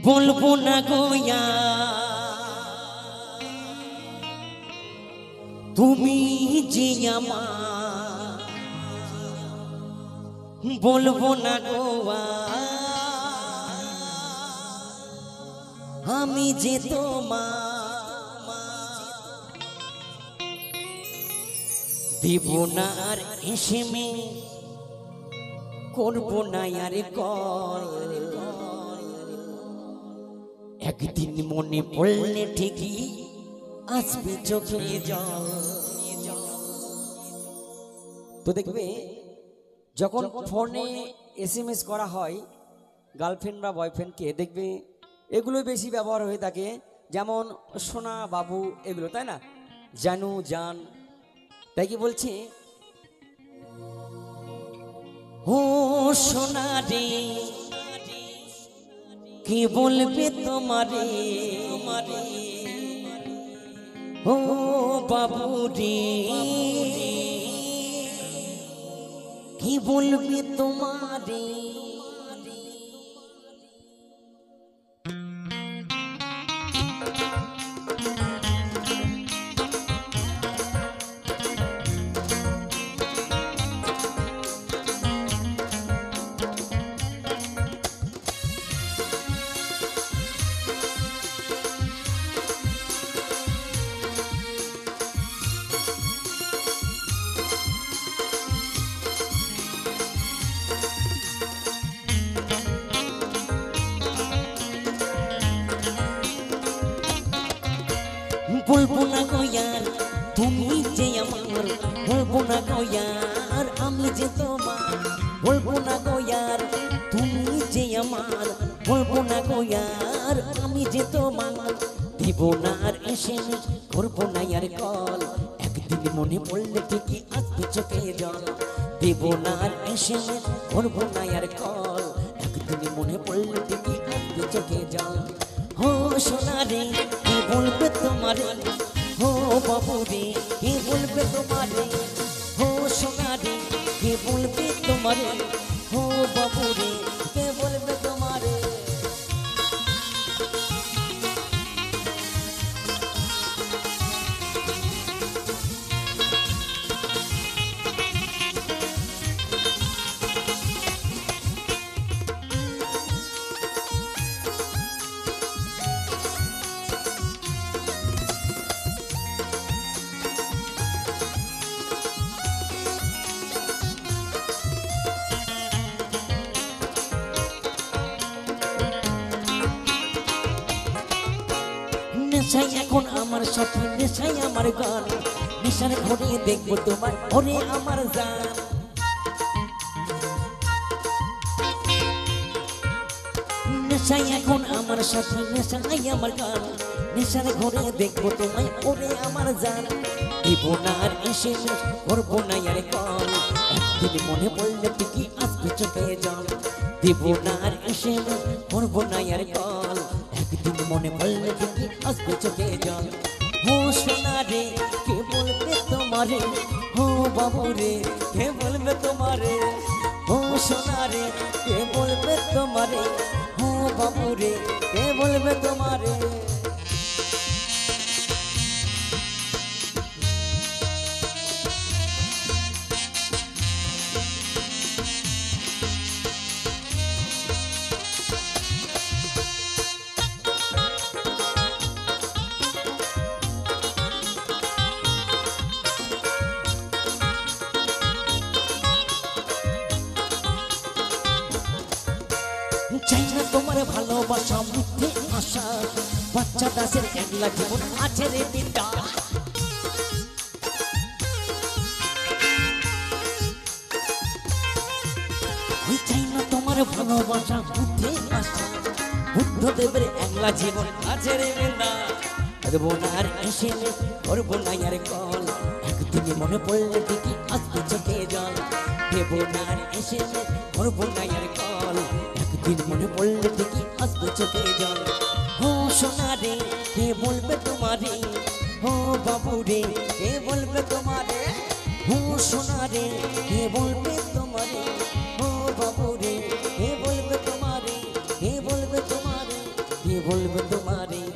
বলবো না গোয়া তুমি যে আমার, বলবো না গোয়া আমি যে তোমার, দেব না আর এসেমে করবো না আর কল, একদিন মনে পড়লে ঠিকই আসবে চোখে জল। তো দেখবে যখন ফোনে SMS করা হয় গার্লফ্রেন্ড বা বয়ফ্রেন্ডকে, দেখবে এগুলো বেশি ব্যবহার হয়ে থাকে, যেমন সোনা বাবু এগুলো, তাই না, জানু জান। তাই কি বলছে, ও সোনা রে কি বলবে তোমারে, ও বাবু রে কি বলবে তোমারে। বলবো না গোয়ার তুমি যে আমার, বলবো না গোয়ার আমি যে তোমার, বলবো না গোয়ার তুমি যে আমার, বলবো না গোয়ার আমি যে তোমার, দেব না আর এসে করবো না আর কল, একদিন মনে পড়লে ঠিকই আসবে চোখে জল, দেব না আর এসে করবো না আর কল, একদিন মনে পড়লে ঠিকই আসবে চোখে জল। ও সোনা রে কি বলবে তোমারে, ও বাবু রে কি বলবে তোমারে, ও সোনা রে কি বলবে তোমারে, ও বাবু রে কে বলবে তোমারে। নেশাই এখন আমার সাথে, নেশাই আমার গান, নেশার ঘরে দেখবো তোমার ওরে আমার জান, নেশাই এখন আমার সাথে, নেশাই আমার গান, নেশার ঘরে দেখবো তোমায় ওরে আমার জান, দেব না আর এসে করবো না আর কল, একদিন মনে পড়লে ঠিকই আসবে চোখে জল, দেব না আর এসে করবো না আর কল, একদিন মনে পড়লে ঠিকই আসবে চোখে জল। ও সোনা রে কে বলবে তোমারে, ও বাবু রে কে বলবে তোমারে, ও সোনা রে কে বলবে তোমারে, ও বাবু রে কে বলবে তোমারে। চাই না তোমার ভালোবাসা মিথ্যে আশা, বাচ্চা দাসের একলা জীবন আছে রে বিন্দা, চাই না তোমার ভালোবাসা মিথ্যে আশা, বুদ্ধদেবের একলা জীবন আছে রে বিন্দা, দেব না আর এসে করবো না আর কল, একদিন মনে পড়লে ঠিকই আসবে চোখে জল, দেব না আর এসে করবো না আর কল, একদিন মনে পড়লে ঠিকই আসবে চোখে জল। ও সোনা রে কে বলবে তোমারে, ও বাবু রে কে বলবে তোমারে, ও সোনা রে কে বলবে তোমারে, ও বাবু রে কে বলবে তোমারে, কে বলবে তোমারে। কে বলবো তোমারে